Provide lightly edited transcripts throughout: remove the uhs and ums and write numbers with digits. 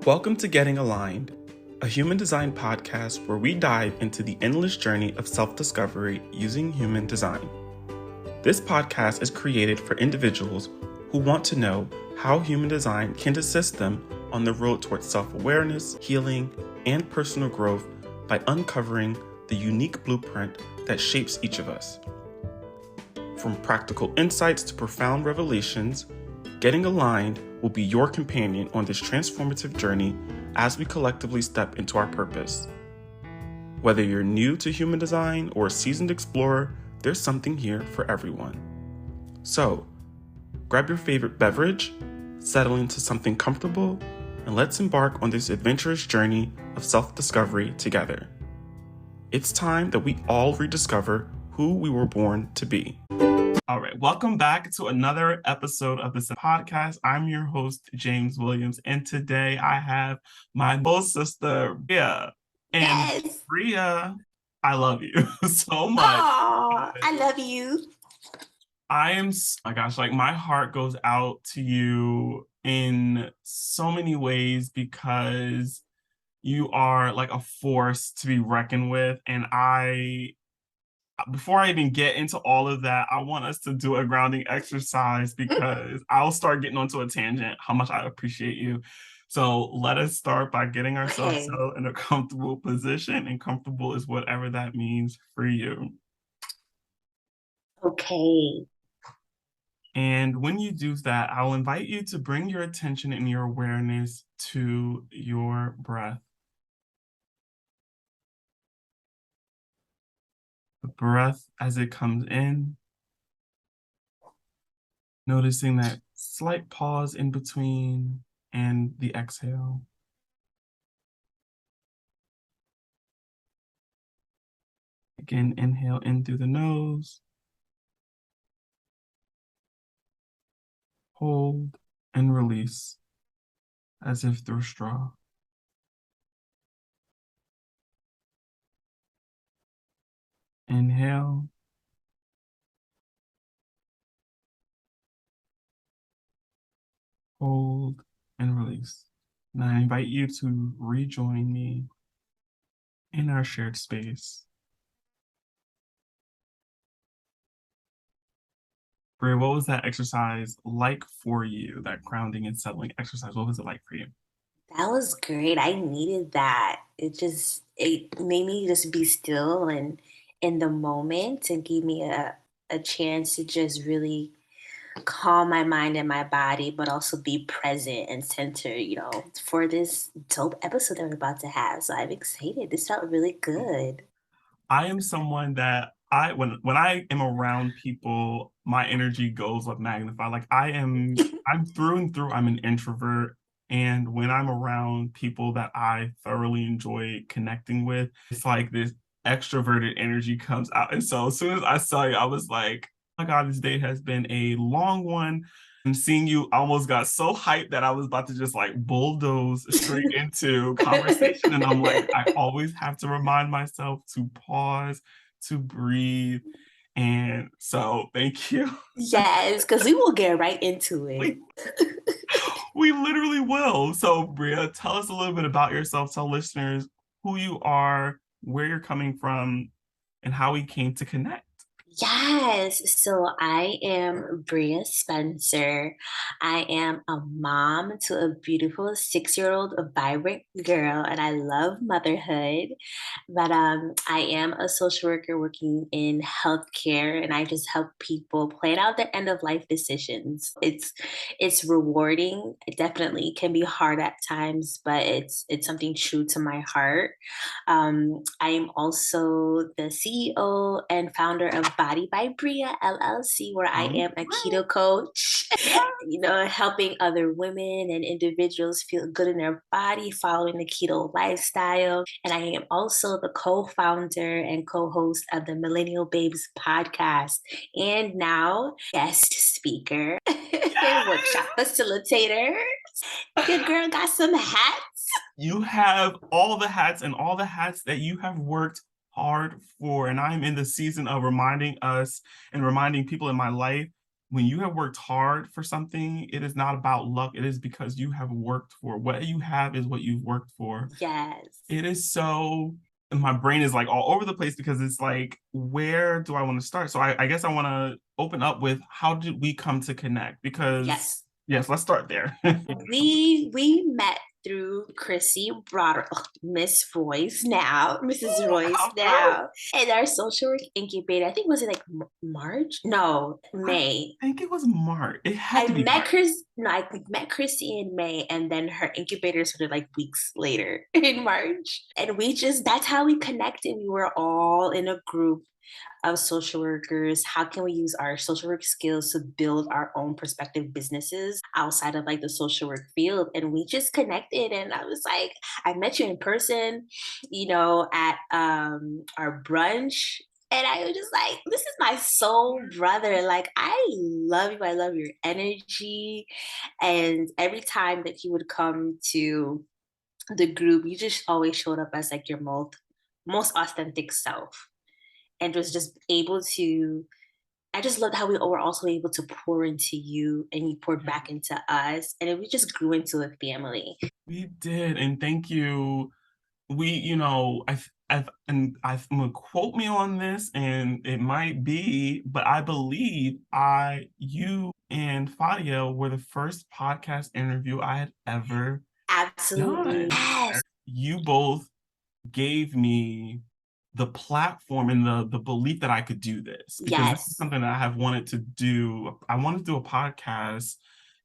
Welcome to Getting Aligned, a human design podcast where we dive into the endless journey of self-discovery using human design. This podcast is created for individuals who want to know how human design can assist them on the road towards self-awareness, healing, and personal growth by uncovering the unique blueprint that shapes each of us. From practical insights to profound revelations, Getting Aligned will be your companion on this transformative journey as we collectively step into our purpose. Whether you're new to human design or a seasoned explorer, there's something here for everyone. So, grab your favorite beverage, settle into something comfortable, and let's embark on this adventurous journey of self-discovery together. It's time that we all rediscover who we were born to be. All right, welcome back to another episode of this podcast. I'm your host, James Williams, and today I have my little sister, Bria. And Yes. Bria, I love you so much. Aww, I love you. My heart goes out to you in so many ways because you are like a force to be reckoned with. And before I even get into all of that, I want us to do a grounding exercise because I'll start getting onto a tangent how much I appreciate you. So let us start by getting ourselves settled in a comfortable position, and comfortable is whatever that means for you. Okay. And when you do that, I'll invite you to bring your attention and your awareness to your breath. The breath as it comes in, noticing that slight pause in between, and the exhale. Again, inhale in through the nose, hold, and release as if through a straw. Inhale. Hold and release. And I invite you to rejoin me in our shared space. Bria, what was that exercise like for you? That grounding and settling exercise, what was it like for you? That was great. I needed that. It made me just be still and in the moment and gave me a chance to just really calm my mind and my body, but also be present and centered, for this dope episode that we're about to have. So I'm excited. This felt really good. I am someone that when I am around people, my energy goes like magnified. Like I'm through and through, I'm an introvert. And when I'm around people that I thoroughly enjoy connecting with, it's like this extroverted energy comes out. And so as soon as I saw you, I was like, oh my God, this day has been a long one. And seeing you, I almost got so hyped that I was about to just like bulldoze straight into conversation. And I'm like, I always have to remind myself to pause, to breathe. And so thank you. Yes, because we will get right into it. We literally will. So Bria, tell us a little bit about yourself. Tell listeners who you are, where you're coming from, and how we came to connect. Yes. So I am Bria Spencer. I am a mom to a beautiful 6-year-old, a vibrant girl, and I love motherhood. But I am a social worker working in healthcare, and I just help people plan out their end of life decisions. It's rewarding. It definitely can be hard at times, but it's something true to my heart. I am also the CEO and founder of Body by Bria LLC, where I am a keto coach, helping other women and individuals feel good in their body following the keto lifestyle. And I am also the co-founder and co-host of the Millennial Babes Podcast, and now guest speaker and workshop facilitator. Good girl got some hats. You have all the hats and all the hats that you have worked hard for. And I'm in the season of reminding us and reminding people in my life when you have worked hard for something, it is not about luck. It is because you have worked for it. What you have is what you've worked for. Yes. It is so, and my brain is like all over the place because it's like, where do I want to start? So I guess I want to open up with how did we come to connect? Because Yes. yes, let's start there. We met through Chrissy Broderick, Miss Royce now, Mrs. Royce How true. now, and our social work incubator. I think was it like March? No, I May. think it was March. It had I to be met March. Chris. No, I met Chrissy in May, and then her incubator started like weeks later in March. And we just—that's how we connected. We were all in a group of social workers. How can we use our social work skills to build our own prospective businesses outside of like the social work field? And we just connected. And I was like, I met you in person, at our brunch. And I was just like, this is my soul brother. Like, I love you. I love your energy. And every time that he would come to the group, you just always showed up as like your most authentic self, and was just able to, I just loved how we were also able to pour into you and you poured back into us, and we just grew into a family. We did, and thank you. I'm gonna quote me on this, and it might be, but I believe you and Fadia were the first podcast interview I had ever Absolutely. done. Yes. You both gave me the platform and the belief that I could do this, because this is Yes. something that I have wanted to do. I wanted to do a podcast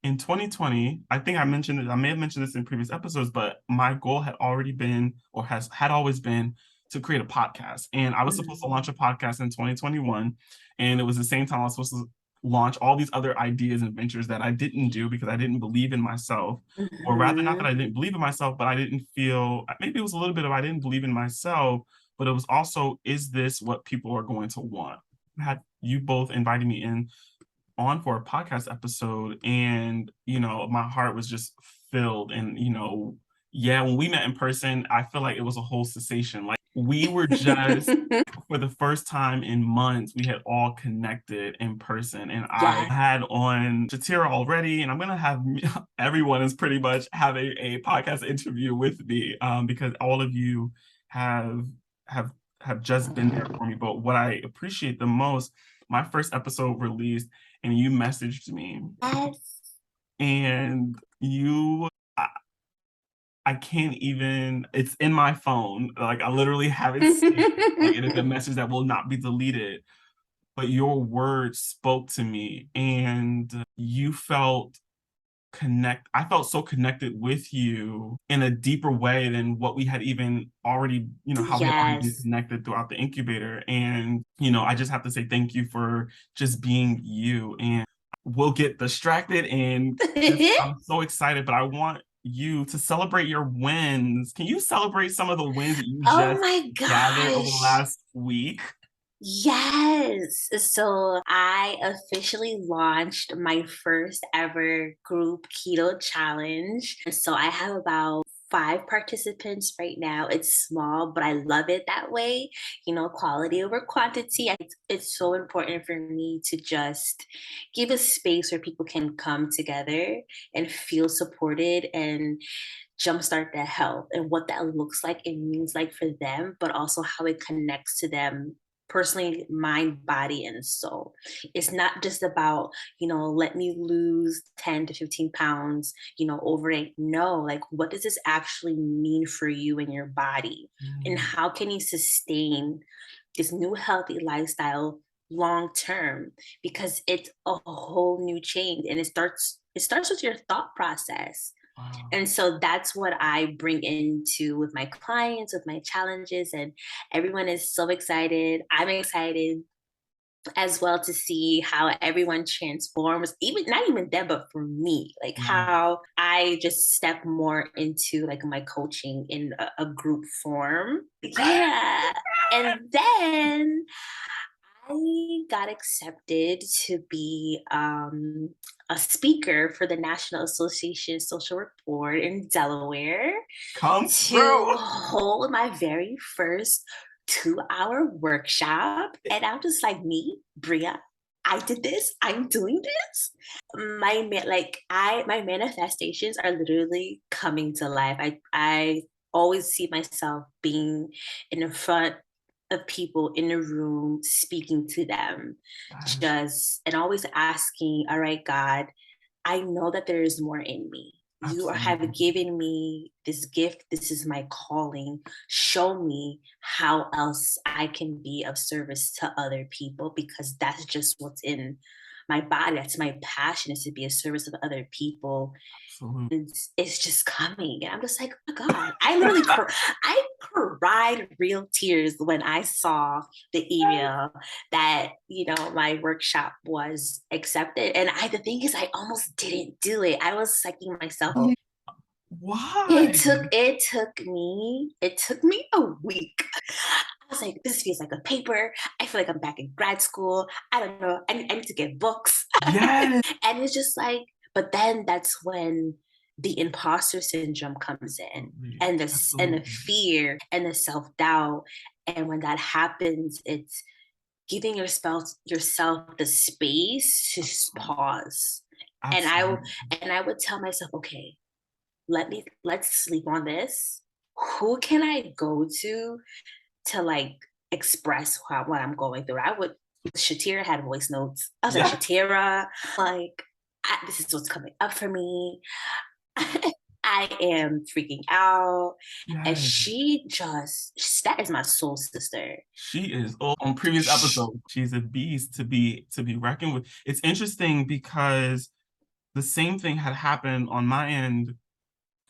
in 2020. I think I mentioned it. I may have mentioned this in previous episodes, but my goal had already been, or had always been, to create a podcast. And I was supposed to launch a podcast in 2021, and it was the same time I was supposed to launch all these other ideas and ventures that I didn't do because I didn't believe in myself. Or rather, not that Mhm. I didn't believe in myself, but I didn't feel, maybe it was a little bit of I didn't believe in myself, but it was also, is this what people are going to want? Had you both invited me in on for a podcast episode, and my heart was just filled. And yeah, when we met in person, I feel like it was a whole cessation. Like, we were just, for the first time in months, we had all connected in person. And I Yes. had on Shatira already, and I'm gonna have everyone is pretty much have a podcast interview with me, because all of you have have have just been there for me. But what I appreciate the most, my first episode released, and you messaged me, Yes. and I can't even, it's in my phone. Like, I literally have it saved. Like, it is a message that will not be deleted. But your words spoke to me, and you felt I felt so connected with you in a deeper way than what we had even already, how we had already been Yes. connected throughout the incubator. And, I just have to say thank you for just being you. And we'll get distracted, and I'm so excited, but I want you to celebrate your wins. Can you celebrate some of the wins that you Oh just my gathered over the gosh. last week? Yes. So I officially launched my first ever group keto challenge. So I have about 5 participants right now. It's small, but I love it that way. Quality over quantity. It's so important for me to just give a space where people can come together and feel supported and jumpstart their health, and what that looks like and means like for them, but also how it connects to them personally, mind, body, and soul. It's not just about, let me lose 10 to 15 pounds, overnight. No, like, what does this actually mean for you and your body? And Mm, how can you sustain this new healthy lifestyle long term? Because it's a whole new change, and it starts with your thought process. wow. And so that's what I bring into with my clients, with my challenges, and everyone is so excited. I'm excited as well to see how everyone transforms, even not even them, but for me, like Yeah. how I just step more into like my coaching in a group form. Yeah. And then I got accepted to be a speaker for the National Association Social Work Board in Delaware Come to through. hold my very first 2-hour workshop. And I'm just like, me, Bria. I did this. I'm doing this. My manifestations are literally coming to life. I always see myself being in the front of people in the room, speaking to them, Yes, just and always asking, all right, God, I know that there is more in me. Have absolutely. given me this gift. This is my calling. Show me how else I can be of service to other people because that's just what's in my body. That's my passion is to be a service of other people. Absolutely. It's just coming. And I'm just like, oh my God. I cried real tears when I saw the email that, my workshop was accepted. And the thing is, I almost didn't do it. I was psyching myself. Why? It took me a week. I was like, this feels like a paper. I feel like I'm back in grad school. I don't know. I need to get books. Yes. And it's just like, but then that's when the imposter syndrome comes in Absolutely. and the Absolutely. fear and the self-doubt. And when that happens, it's giving yourself the space to pause. And Absolutely. I would tell myself, okay, let's sleep on this. Who can I go to like express what I'm going through? Shatira had voice notes. I was like, Yes. Shatira, like, this is what's coming up for me. I am freaking out. And Yes. that is my soul sister. She is. Oh, on previous episodes, she's a beast to be reckoned with. It's interesting because the same thing had happened on my end.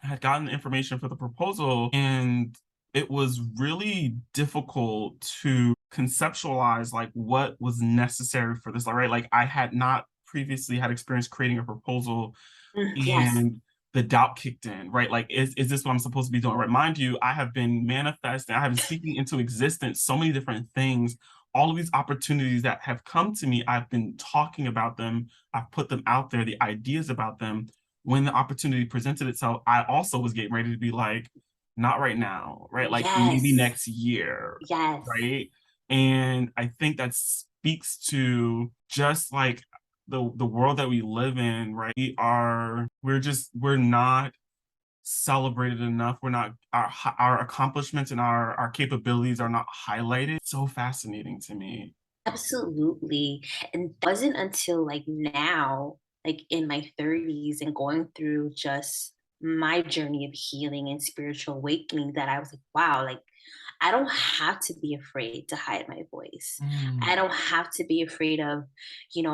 I had gotten the information for the proposal, and it was really difficult to conceptualize like what was necessary for this. All right, like I had not previously had experience creating a proposal, Yes. and the doubt kicked in, right? Like, is this what I'm supposed to be doing? Right. Mind you, I have been manifesting, I have been speaking into existence so many different things. All of these opportunities that have come to me, I've been talking about them, I've put them out there, the ideas about them. When the opportunity presented itself, I also was getting ready to be like, not right now, right? Like maybe Yes. next year, Yes. right? And I think that speaks to just like the world that we live in, right? We're not celebrated enough. We're not our accomplishments and our capabilities are not highlighted. So fascinating to me. Absolutely. And it wasn't until like now, like in my 30s and going through just my journey of healing and spiritual awakening that I was like, wow, like I don't have to be afraid to hide my voice. I Mm, don't have to be afraid of,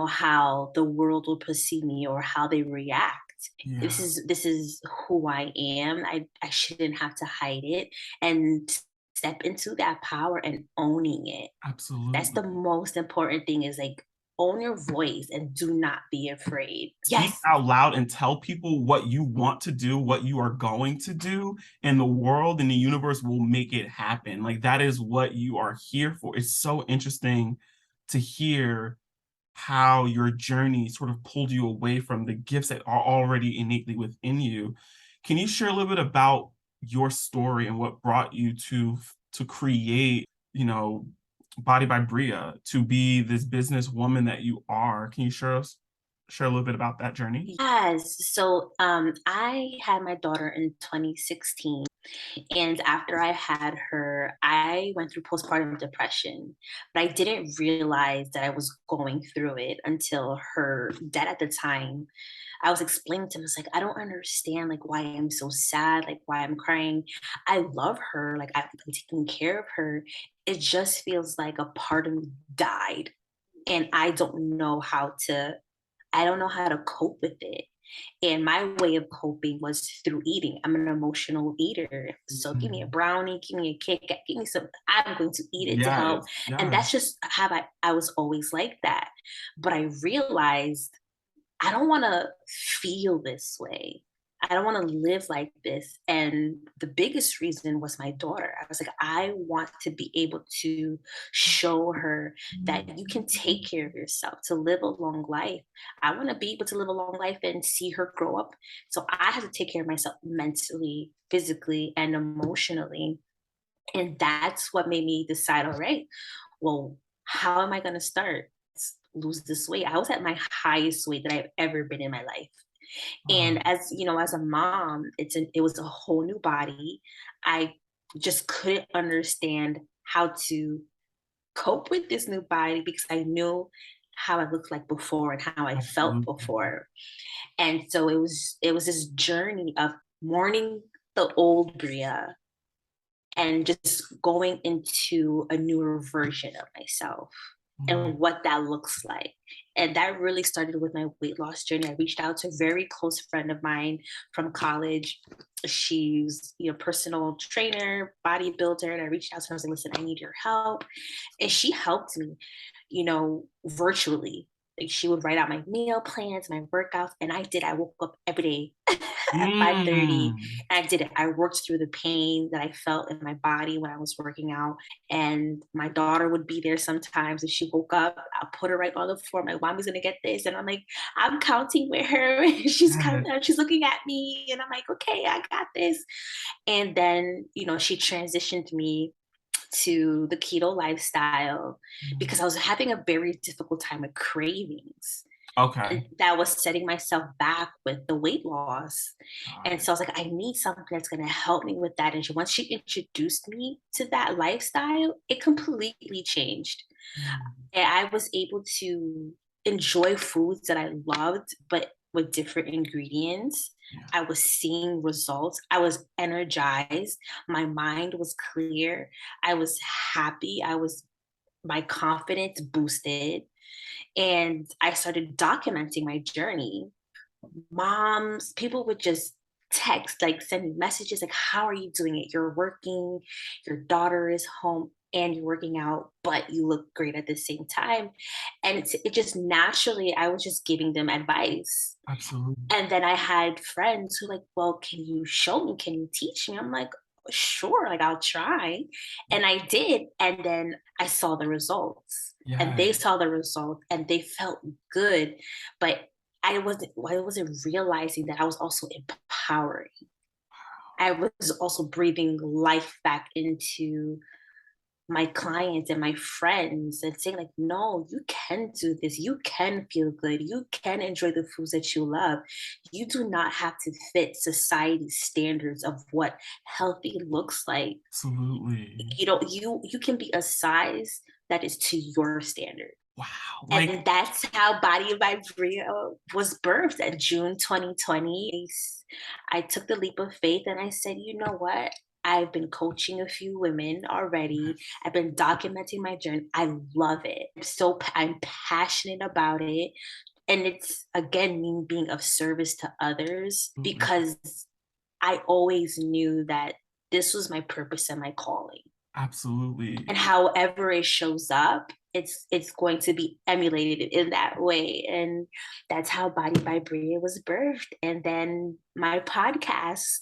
how the world will perceive me or how they react. yeah, This is who I am. I shouldn't have to hide it and step into that power and owning it. That's the absolutely. most important thing is like own your voice and do not be afraid. Speak Yes. out loud and tell people what you want to do, what you are going to do, and the world and the universe will make it happen. Like that is what you are here for. It's so interesting to hear how your journey sort of pulled you away from the gifts that are already innately within you. Can you share a little bit about your story and what brought you to create, Body by Bria, to be this businesswoman that you are? Can you share a little bit about that journey? Yes. So I had my daughter in 2016. And after I had her, I went through postpartum depression. But I didn't realize that I was going through it until her dad at the time. I was explaining to him, it's like, I don't understand like why I'm so sad, like why I'm crying. I love her, like I'm taking care of her. It just feels like a part of me died. And I don't know how to cope with it. And my way of coping was through eating. I'm an emotional eater. So give me a Mm, brownie, give me a Kit Kat, give me some. I'm going to eat it to help. yes, And yes. that's just how I was always like that. But I realized I don't want to feel this way. I don't want to live like this. And the biggest reason was my daughter. I was like, I want to be able to show her that you can take care of yourself to live a long life. I want to be able to live a long life and see her grow up. So I had to take care of myself mentally, physically, and emotionally. And that's what made me decide, all right, well, how am I going to start? lose this weight. I was at my highest weight that I've ever been in my life. Wow. And as you know, as a mom, it was a whole new body. I just couldn't understand how to cope with this new body because I knew how I looked like before and how I felt Absolutely. before. And so it was this journey of mourning the old Bria and just going into a newer version of myself Wow. and what that looks like. And that really started with my weight loss journey. I reached out to a very close friend of mine from college. She's personal trainer, bodybuilder, and I reached out to her and I was like, "Listen, I need your help." And she helped me, virtually. Like she would write out my meal plans, my workouts, and I did. I woke up every day at 5:30 Mm. and I did it. I worked through the pain that I felt in my body when I was working out. And my daughter would be there sometimes. If she woke up, I'll put her right on the floor. My mommy's gonna get this. And I'm like, I'm counting with her. She's Yes. counting, she's looking at me. And I'm like, okay, I got this. And then, she transitioned me to the keto lifestyle because I was having a very difficult time with cravings. Okay. And that was setting myself back with the weight loss. Got And it. so I was like, I need something that's going to help me with that. And once she introduced me to that lifestyle, it completely changed. Mm. And I was able to enjoy foods that I loved, but with different ingredients. Yeah. I was seeing results. I was energized. My mind was clear. I was happy. My confidence boosted. And I started documenting my journey. Moms, people would just text, like send me messages like, how are you doing it? You're working, your daughter is home, and you're working out, but you look great at the same time. And it just naturally, I was just giving them advice. Absolutely. And then I had friends who like, well, can you show me? Can you teach me? I'm like, sure, like I'll try. And I did. And then I saw the results. And Yeah. they saw the results and they felt good. But I wasn't realizing that I was also empowering. I was also breathing life back into my clients and my friends and saying like, no, you can do this, you can feel good, you can enjoy the foods that you love. You do not have to fit society's standards of what healthy looks like. Absolutely. You can be a size that is to your standard. Wow. Like, And that's how Body by Bria was birthed in June 2020. I took the leap of faith and I said, you know what? I've been coaching a few women already. I've been documenting my journey. I love it. I'm passionate about it. And it's again me being of service to others absolutely. because I always knew that this was my purpose and my calling. Absolutely. And however it shows up, it's going to be emulated in that way. And that's how Body by Bria was birthed. And then my podcast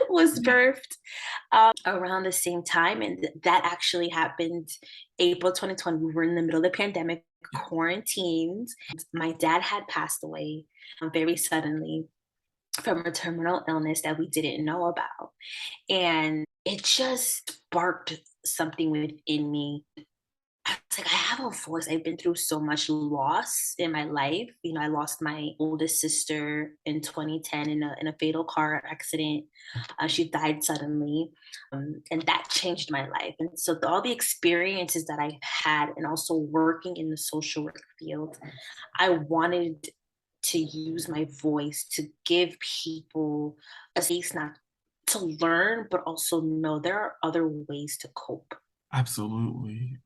was Yeah. birthed around the same time. And that actually happened April 2020. We were in the middle of the pandemic, Yeah. quarantined. My dad had passed away very suddenly from a terminal illness that we didn't know about. And it just sparked something within me. I was like, I have a voice. I've been through so much loss in my life. I lost my oldest sister in 2010 in a fatal car accident. She died suddenly, and that changed my life. And so all the experiences that I had, and also working in the social work field, I wanted to use my voice to give people a space not to learn, but also know there are other ways to cope. Absolutely.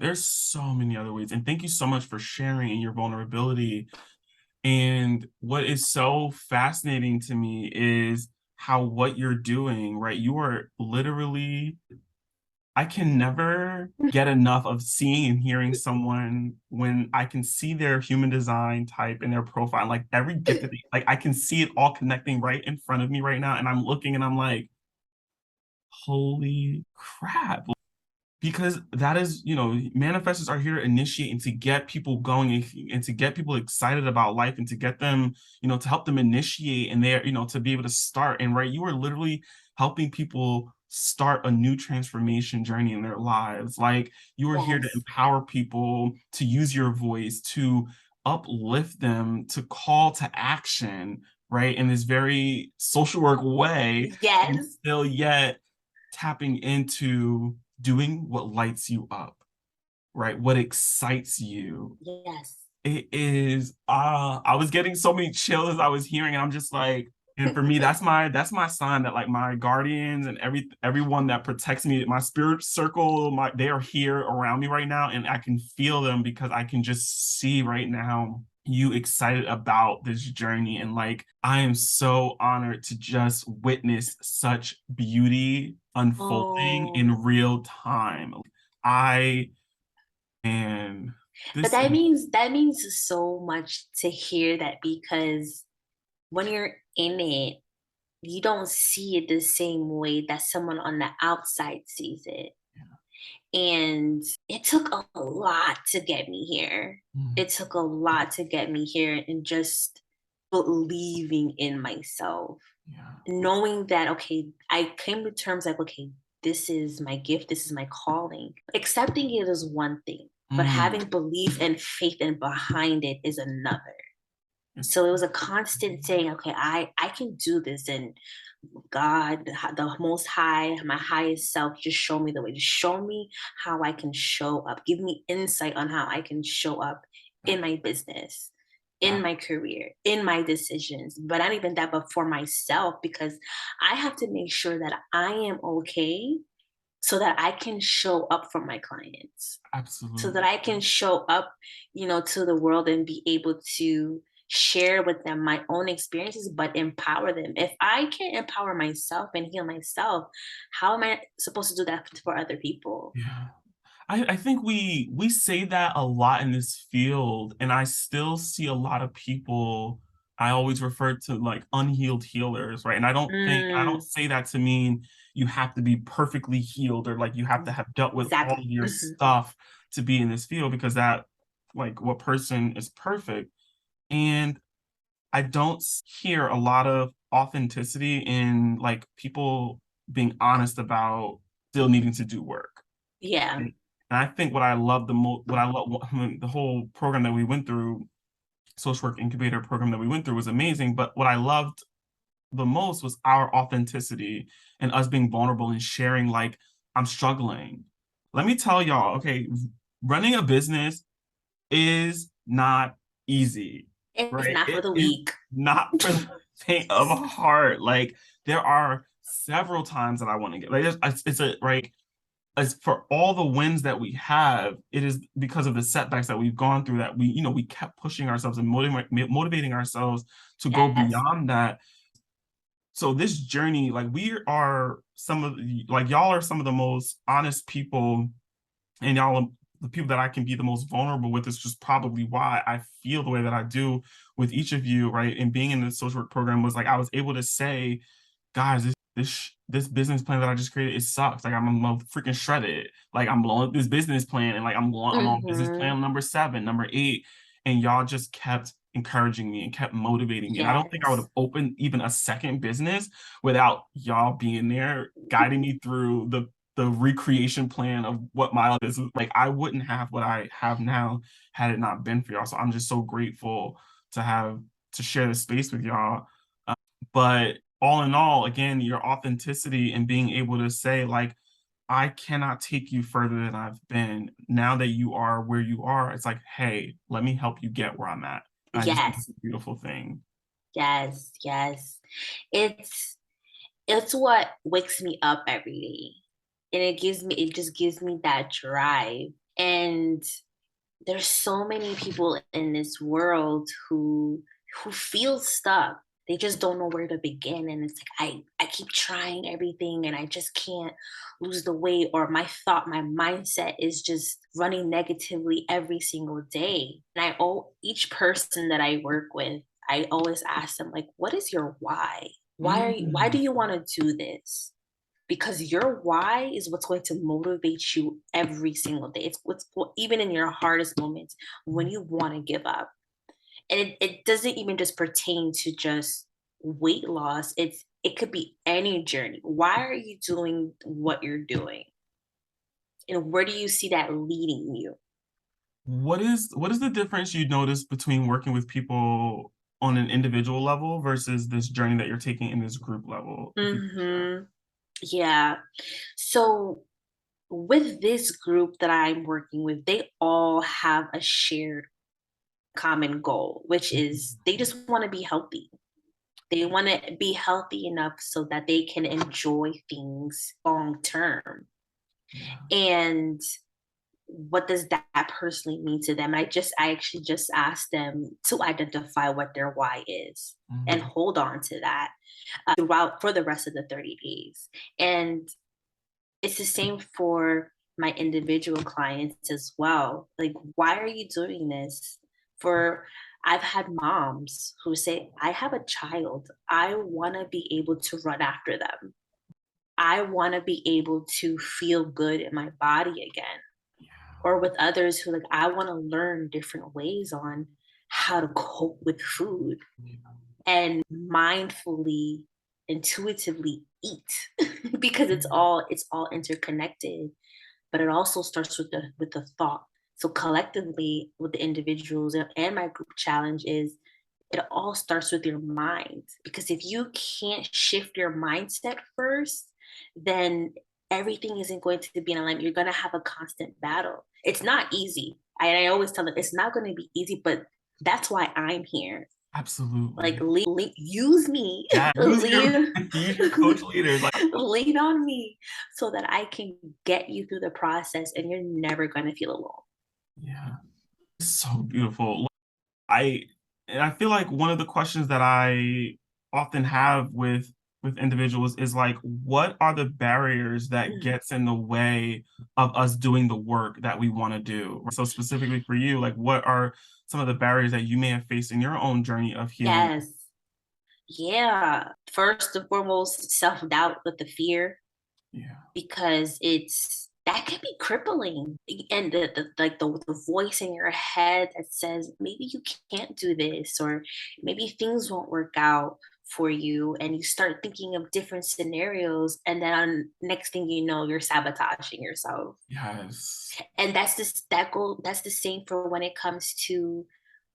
There's so many other ways. And thank you so much for sharing your vulnerability. And what is so fascinating to me is how what you're doing, right? You are literally, I can never get enough of seeing and hearing someone when I can see their human design type in their profile, like every gift that like I can see it all connecting right in front of me right now. And I'm looking and I'm like, holy crap. Because that is, manifestors are here to initiate and to get people going and to get people excited about life and to get them, to help them initiate and they're, to be able to start. And right, you are literally helping people start a new transformation journey in their lives. Like, you are here to Yes. empower people, to use your voice, to uplift them, to call to action, right? In this very social work way, and Yes. still yet tapping into doing what lights you up, right? What excites you. Yes. It is I was getting so many chills as I was hearing, and I'm just like, and for me, that's my sign that like my guardians and everyone that protects me, my spirit circle, they are here around me right now, and I can feel them because I can just see right now you excited about this journey. And like, I am so honored to just witness such beauty unfolding Oh, in real time. I and but this that means so much to hear that, because when you're in it, you don't see it the same way that someone on the outside sees it. And it took a lot to get me here. Mm, It took a lot to get me here, and just believing in myself, yeah. knowing that, okay, I came to terms like, okay, this is my gift, this is my calling. Accepting it is one thing, but Mm, having belief and faith and behind it is another. it's So it was a constant saying, okay, I can do this. And God, the most high, my highest self, just show me the way. Just show me how I can show up. Give me insight on how I can show up in that, my business, in that my career, in my decisions. But not even that, but for myself, because I have to make sure that I am okay so that I can show up for my clients, so that absolutely. I can show up, to the world and be able to share with them my own experiences, but empower them. If I can't empower myself and heal myself, how am I supposed to do that for other people? Yeah. I think we say that a lot in this field, and I still see a lot of people. I always refer to like unhealed healers, right? And I don't Mm, say that to mean you have to be perfectly healed or like you have to have dealt with all of exactly. your Mhm. stuff to be in this field, because that, like, what person is perfect? And I don't hear a lot of authenticity in like people being honest about still needing to do work. Yeah. And I think what I love the most, what I love, the whole program that we went through, social work incubator program that we went through was amazing. But what I loved the most was our authenticity and us being vulnerable and sharing, like, I'm struggling. Let me tell y'all, okay, running a business is not easy, It's right? not for It the is weak. not for the faint of heart. Like, there are several times that I want to get like it's a right as for all the wins that we have, it is because of the setbacks that we've gone through that we kept pushing ourselves and motivating ourselves to go Yes. beyond that. So this journey, like, we are some of like y'all are some of the most honest people, and y'all are the people that I can be the most vulnerable with. Is just probably why I feel the way that I do with each of you, right? And being in the social work program was like I was able to say, guys, this business plan that I just created, it sucks. Like, I'm freaking shredded. Like, I'm blowing up this business plan, and like I'm on business Hmm. plan number 7, number 8, and y'all just kept encouraging me and kept motivating me. And I don't think I would Yes. have opened even a second business without y'all being there, guiding me through the recreation plan of what my business. Like, I wouldn't have what I have now had it not been for y'all. So I'm just so grateful to have to share this space with y'all. But all in all, again, your authenticity and being able to say, like, I cannot take you further than I've been. Now that you are where you are, it's like, hey, let me help you get where I'm at. And I just think it's Yes. a beautiful thing. Yes. Yes. It's it's what wakes me up every day. And it just gives me that drive. And there's so many people in this world who feel stuck. They just don't know where to begin. And it's like I keep trying everything and I just can't lose the weight, or my mindset is just running negatively every single day. And each person that I work with, I always ask them, like, what is your why? Why do Mm, you want to do this? Because your why is what's going to motivate you every single day. It's what's even in your hardest moments when you want to give up. And it doesn't even just pertain to just weight loss. It's It could be any journey. Why are you doing what you're doing? And where do you see that leading you? What is the difference you notice between working with people on an individual level versus this journey that you're taking in this group level? Yeah. So with this group that I'm working with, they all have a shared common goal, which is they just want to be healthy. They want to be healthy enough so that they can enjoy things long term. Yeah. And what does that personally mean to them? I actually just asked them to identify what their why is and hold on to that throughout for the rest of the 30 days. And it's the same for my individual clients as well. Like, why are you doing this? For I've had moms who say, I have a child. I want to be able to run after them. I want to be able to feel good in my body again. Or with others who like, I want to learn different ways on how to cope with food and mindfully, intuitively eat because it's all interconnected. But it also starts with the thought. So collectively with the individuals and my group challenge is it all starts with your mind, because if you can't shift your mindset first, then everything isn't going to be in alignment. You're going to have a constant battle. It's not easy. I always tell them it's not going to be easy, but that's why I'm here. Absolutely. Like, use me. Yeah, use your coach leaders. Like, lean on me so that I can get you through the process and you're never going to feel alone. Yeah. So beautiful. I feel like one of the questions that I often have with individuals is like, what are the barriers that gets in the way of us doing the work that we want to do? So specifically for you, like what are some of the barriers that you may have faced in your own journey of healing? Yes. Yeah. First and foremost, self-doubt with the fear. Yeah. Because that can be crippling. And the voice in your head that says maybe you can't do this, or maybe things won't work out for you, and you start thinking of different scenarios, and then next thing you know, you're sabotaging yourself. Yes. And that's the same for when it comes to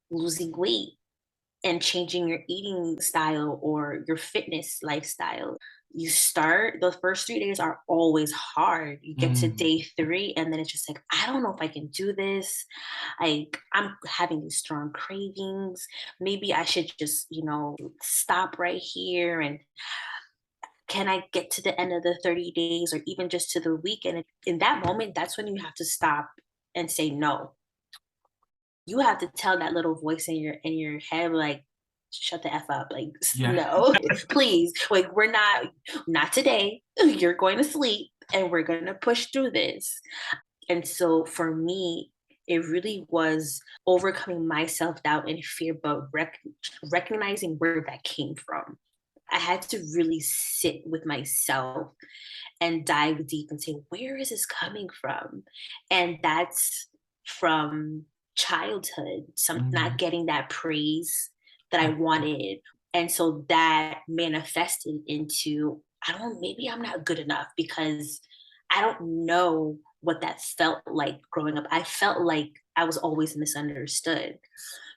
losing weight and changing your eating style or your fitness lifestyle. You start, the first 3 days are always hard. You get to day 3, and then it's just like, I don't know if I can do this. Like, I'm having these strong cravings. Maybe I should just, stop right here. And can I get to the end of the 30 days or even just to the week? And in that moment, that's when you have to stop and say no. You have to tell that little voice in your head, like, shut the F up. Like, no, please. Like, we're not today. You're going to sleep and we're going to push through this. And so for me, it really was overcoming my self-doubt and fear, but recognizing where that came from. I had to really sit with myself and dive deep and say, where is this coming from? And that's from childhood, not getting that praise that I wanted. And so that manifested into, maybe I'm not good enough because I don't know what that felt like growing up. I felt like I was always misunderstood.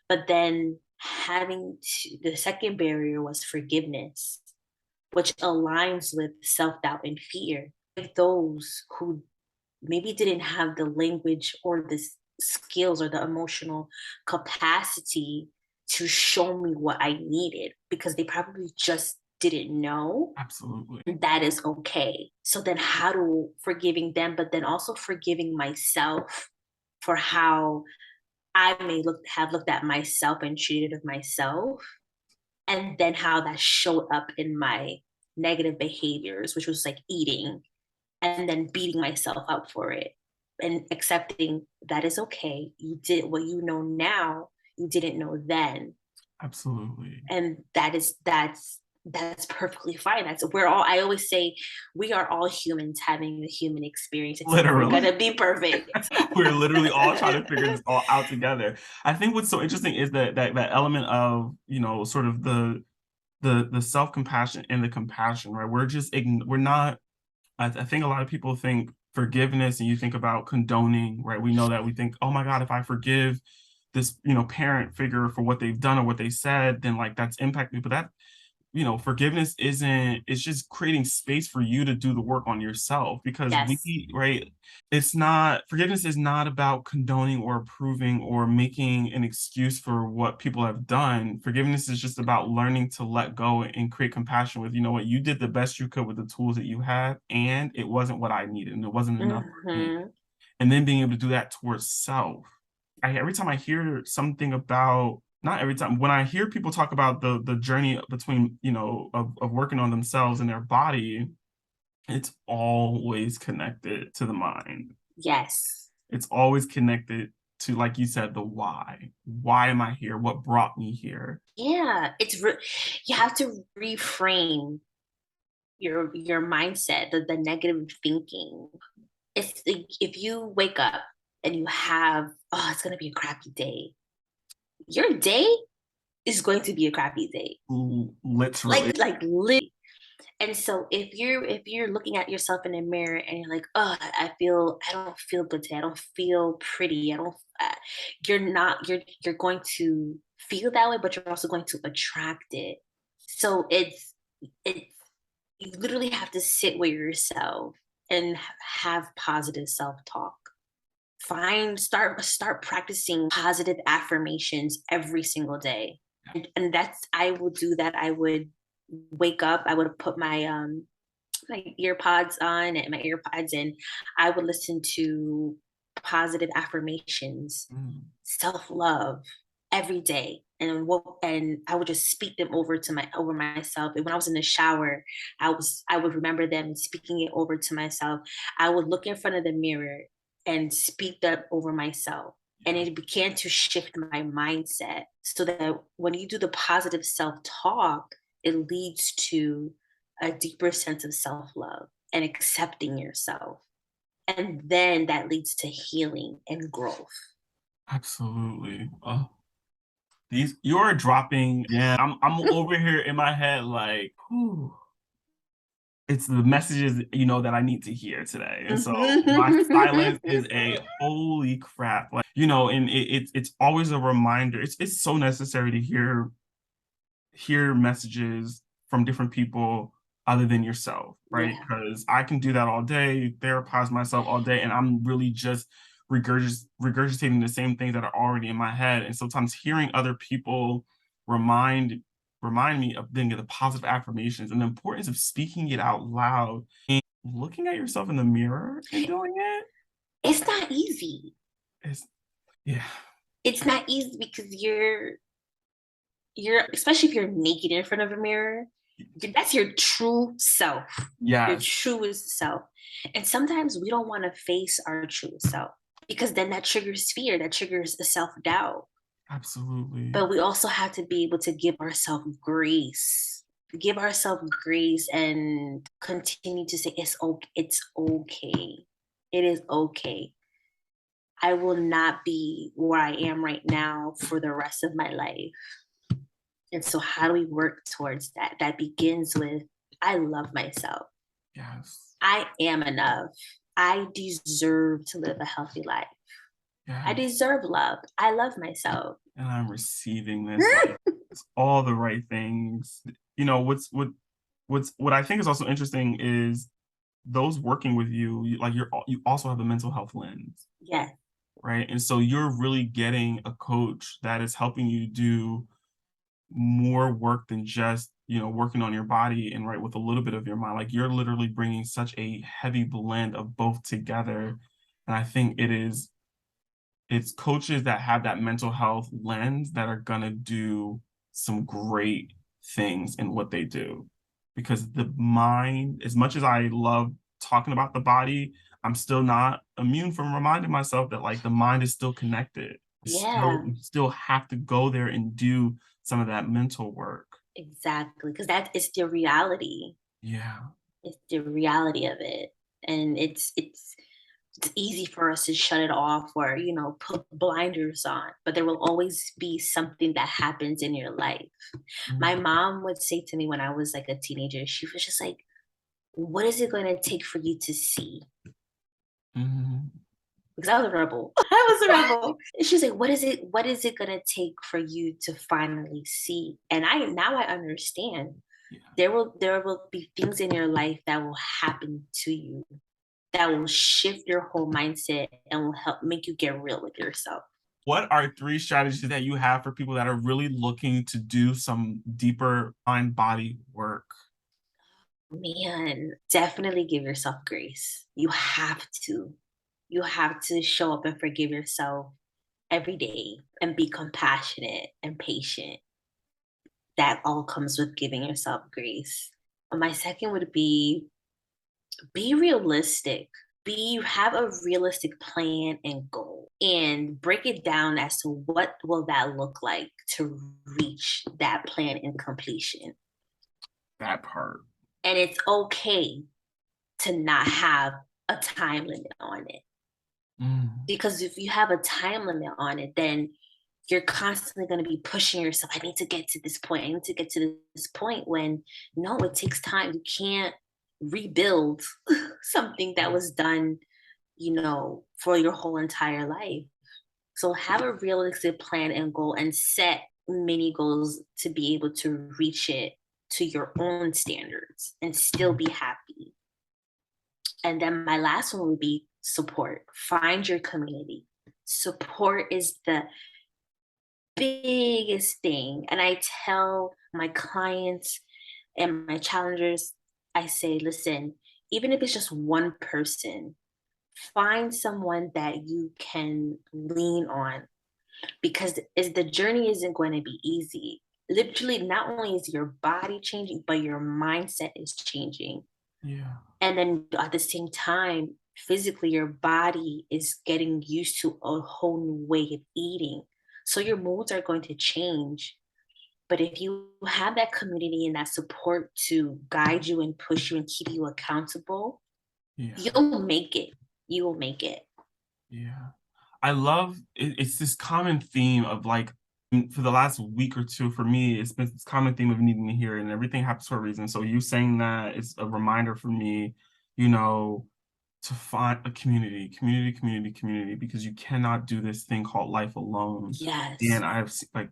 But then the second barrier was forgiveness, which aligns with self-doubt and fear. Like those who maybe didn't have the language or the skills or the emotional capacity to show me what I needed because they probably just didn't know. Absolutely. That is okay. So then forgiving them, but then also forgiving myself for how I may have looked at myself and treated of myself, and then how that showed up in my negative behaviors, which was like eating and then beating myself up for it and accepting that is okay. You did what you know now, you didn't know then. Absolutely. And that's perfectly fine. I always say we are all humans having a human experience. It's never gonna be perfect. We're literally all trying to figure this all out together. I think what's so interesting is that element of, sort of the the self-compassion and the compassion, right? We're not, I think a lot of people think forgiveness and you think about condoning, right? We know that we think, oh my God, if I forgive this, parent figure for what they've done or what they said, then like that's impacting me. But that, forgiveness isn't, it's just creating space for you to do the work on yourself because Yes. right? Forgiveness is not about condoning or approving or making an excuse for what people have done. Forgiveness is just about learning to let go and create compassion with, you know what, you did the best you could with the tools that you had, and it wasn't what I needed and it wasn't enough for me. Mm-hmm. And then being able to do that towards self. Every time I hear something about, not every time, when I hear people talk about the journey between, of working on themselves and their body, it's always connected to the mind. Yes. It's always connected to, like you said, the why. Why am I here? What brought me here? Yeah. You have to reframe your mindset, the negative thinking. It's like if you wake up and you have, oh, it's gonna be a crappy day. Your day is going to be a crappy day. Literally. Like literally. And so if you're looking at yourself in the mirror and you're like, oh, I don't feel good today. I don't feel pretty. I don't. You're not. You're going to feel that way, but you're also going to attract it. So it's you literally have to sit with yourself and have positive self talk. Start practicing positive affirmations every single day. And that's I would do that. I would wake up, I would put my earpods on and my earpods and I would listen to positive affirmations, Mm. self-love every day. And I would just speak them over myself. And when I was in the shower, I would remember them and speaking it over to myself. I would look in front of the mirror and speak that over myself. And Yeah, it began to shift my mindset so that when you do the positive self-talk, it leads to a deeper sense of self-love and accepting yourself. And then that leads to healing and growth. absolutely. Oh, these you are dropping. Yeah, I'm over here in my head like, whew, it's the messages that I need to hear today. And so my silence is a holy crap. Like, and it's always a reminder. It's so necessary to hear messages from different people other than yourself, right? Yeah. Because I can do that all day, therapize myself all day, and I'm really just regurgitating the same things that are already in my head. And sometimes hearing other people remind remind me of the positive affirmations and the importance of speaking it out loud and looking at yourself in the mirror and doing it It's not easy. is, yeah. It's not easy because you're especially if you're naked in front of a mirror, that's your true self, your Yes, truest self. And sometimes we don't want to face our true self because then that triggers fear, that triggers the self-doubt. absolutely. But we also have to be able to give ourselves grace and continue to say it's okay. It is okay. I will not be where I am right now for the rest of my life. And so, how do we work towards that? That begins with I love myself. Yes. I am enough. I deserve to live a healthy life. I Yes. deserve love. I love myself. And I'm receiving this like it's all the right things. What I think is also interesting is those working with you, like you also have a mental health lens, Yes. right? And so you're really getting a coach that is helping you do more work than just working on your body and right with a little bit of your mind. Like you're literally bringing such a heavy blend of both together, and I think it's coaches that have that mental health lens that are gonna do some great things in what they do. Because the mind, as much as I love talking about the body, I'm still not immune from reminding myself that like the mind is still connected. Yeah, You still have to go there and do some of that mental work. exactly. Because that is the reality. Yeah. It's the reality of it. And it's it's easy for us to shut it off or, put blinders on, but there will always be something that happens in your life. My Mm, mom would say to me when I was like a teenager, she was just like, what is it going to take for you to see? mm, Because I was a rebel. I was a rebel. And she's like, what is it gonna take for you to finally see? And I understand. yeah. There will be things in your life that will happen to you that will shift your whole mindset and will help make you get real with yourself. What are three strategies that you have for people that are really looking to do some deeper mind body work? Man, definitely give yourself grace. You have to. You have to show up and forgive yourself every day and be compassionate and patient. That all comes with giving yourself grace. My second would be realistic. Have a realistic plan and goal and break it down as to what will that look like to reach that plan in completion. That part. And it's okay to not have a time limit on it. Mm, Because if you have a time limit on it, then you're constantly going to be pushing yourself. I need to get to this point. I need to get to this point when no, it takes time. You can't rebuild something that was done, for your whole entire life. So have a realistic plan and goal and set mini goals to be able to reach it to your own standards and still mm, be happy. And then my last one would be support. Find your community. Support is the biggest thing. And I tell my clients and my challengers, I say, listen, even if it's just one person, find someone that you can lean on because the journey isn't going to be easy. Literally, not only is your body changing, but your mindset is changing. yeah. And then at the same time, physically, your body is getting used to a whole new way of eating. So your moods are going to change. But if you have that community and that support to guide you and push you and keep you accountable, Yeah. you'll make it. You will make it. Yeah. I love it's this common theme of like for the last week or two for me, it's been this common theme of needing to hear it and everything happens for a reason. So you saying that is a reminder for me, you know, to find a community, because you cannot do this thing called life alone. Yes. And I've like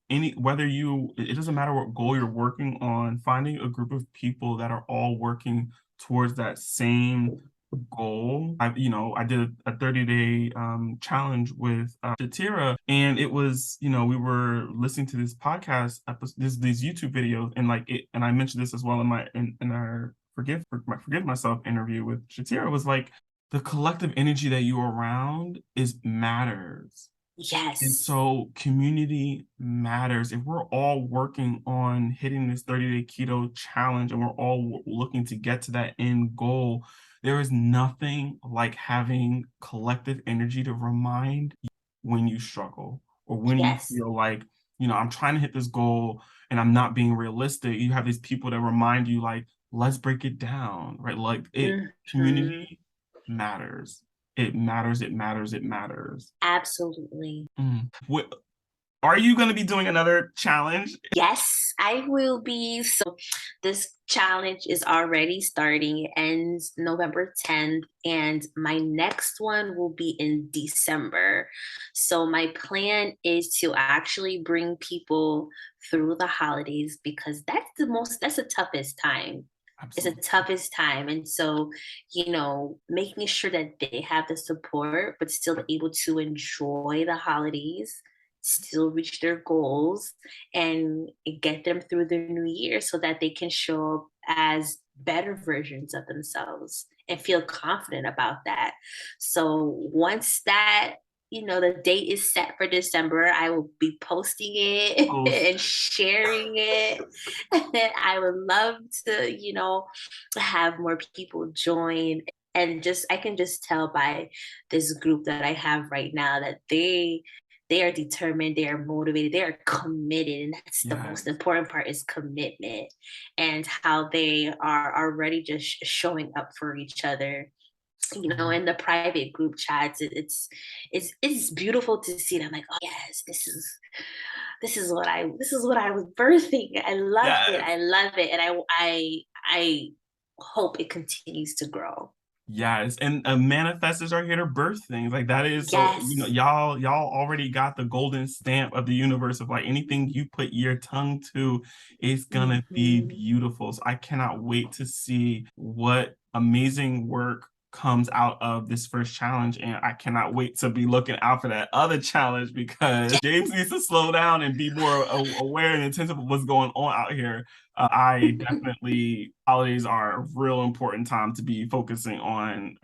any whether it doesn't matter what goal you're working on, finding a group of people that are all working towards that same goal. I did a 30-day challenge with Shatira, and it was, we were listening to this podcast episode, these YouTube videos, and like it, and I mentioned this as well in our forgive myself interview with Shatira, was like the collective energy that you're around is matters. And Yes. so community matters. If we're all working on hitting this 30-day keto challenge and we're all looking to get to that end goal, there is nothing like having collective energy to remind you when you struggle or when you Yes. feel like, I'm trying to hit this goal and I'm not being realistic. You have these people that remind you, like, let's break it down, right? Mhm. Community matters. It matters, it matters, it matters. Absolutely. Mm. Are you going to be doing another challenge? Yes, I will be. So this challenge is already starting. It ends November 10th, and my next one will be in December. So my plan is to actually bring people through the holidays because that's the toughest time. It's the Absolutely. toughest time. And so, making sure that they have the support, but still able to enjoy the holidays, still reach their goals, and get them through the new year so that they can show up as better versions of themselves and feel confident about that. So once the date is set for December, I will be posting it Oh, and sharing it. And I would love to, have more people join. And I can just tell by this group that I have right now that they are determined, they are motivated, they are committed. And that's the most yes. important part is commitment and how they are already just showing up for each other. in the private group chats. It's beautiful to see them like, oh yes, this is what I was birthing. I love it. Yes. I love it. And I hope it continues to grow. Yes, and manifestors are here to birth things. Like that is so, Yes. y'all already got the golden stamp of the universe of like anything you put your tongue to is gonna be Mhm. beautiful. So I cannot wait to see what amazing work comes out of this first challenge. And I cannot wait to be looking out for that other challenge because James needs to slow down and be more aware and attentive of what's going on out here. I definitely, holidays are a real important time to be focusing on.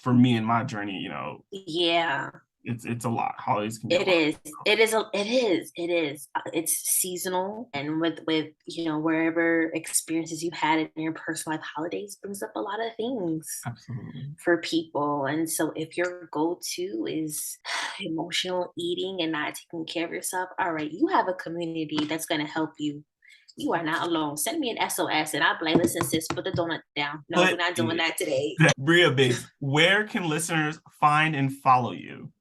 For me and my journey, Yeah. it's a lot. Holidays can be a It lot. is. It is. It is. It is. It's seasonal, and with wherever experiences you had in your personal life, holidays brings up a lot of things Absolutely. for people. And so, if your go-to is emotional eating and not taking care of yourself, all right, you have a community that's going to help you. You are not alone. Send me an SOS, and I'll be like, listen, sis, put the donut down. No, we're Put not doing it. that today. Bria Babes, where can listeners find and follow you?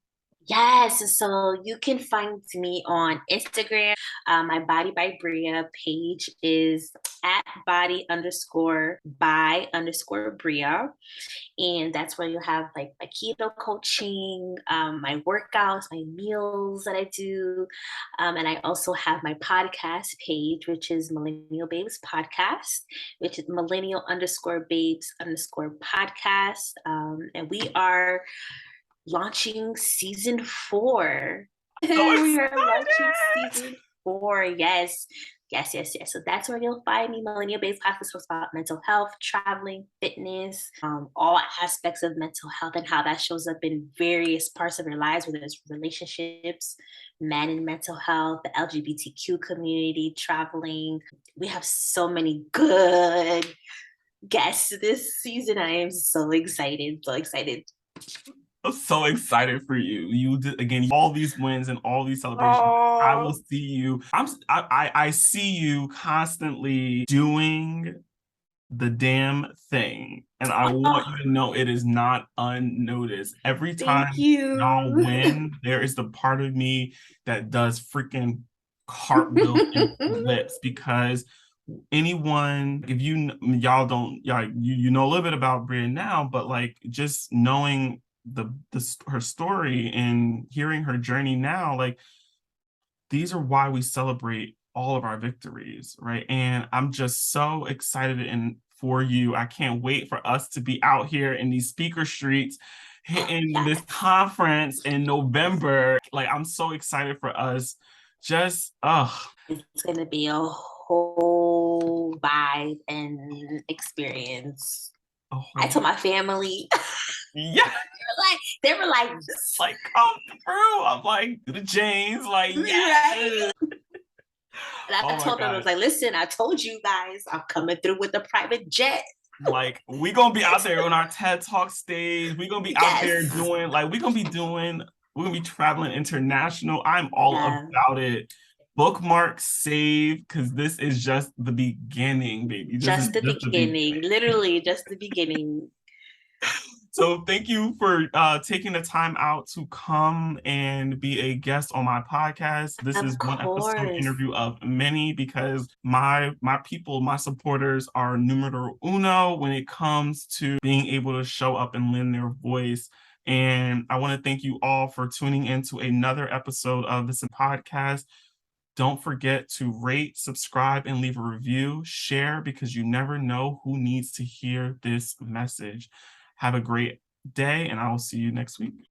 Yes, so you can find me on Instagram. My Body by Bria page is at body_by_Bria. And that's where you have like my keto coaching, my workouts, my meals that I do. And I also have my podcast page, which is Millennial Babes Podcast, which is Millennial_Babes_podcast. And we are launching season 4. So We are launching excited. season 4. Yes. Yes, yes, yes. So that's where you'll find me. Millennial Based Podcast talks about mental health, traveling, fitness, all aspects of mental health and how that shows up in various parts of your lives, whether it's relationships, men and mental health, the LGBTQ community, traveling. We have so many good guests this season. I am so excited, so excited. I'm so excited for you. You did again all these wins and all these celebrations. I will Oh, see you. I see you constantly doing the damn thing. And I want you oh, to know it is not unnoticed. Every thank time y'all you. win, there is the part of me that does freaking cartwheels and flips because anyone, if y'all don't, you know a little bit about Brian now, but like just knowing her story and hearing her journey now, like these are why we celebrate all of our victories, right? And I'm just so excited and for you. I can't wait for us to be out here in these speaker streets hitting this Yes, conference in November. Like I'm so excited for us. Just it's going to be a whole vibe and experience. a I whole told my family, yeah, they were like, like come through. I'm like the James, like right. yes. And I Oh my told them, I God. was like, listen, I told you guys, I'm coming through with a private jet. Like we gonna be out there on our TED Talk stage. We gonna be out Yes. there doing like we're gonna be traveling international. I'm all Yeah. about it. Bookmark save because this is just the beginning, baby. This is Just the just the beginning. beginning. Literally just the beginning. So thank you for taking the time out to come and be a guest on my podcast. This is Of one episode course. interview of many because my people, my supporters are numero uno when it comes to being able to show up and lend their voice. And I want to thank you all for tuning into another episode of this podcast. Don't forget to rate, subscribe, and leave a review. Share because you never know who needs to hear this message. Have a great day, and I will see you next week.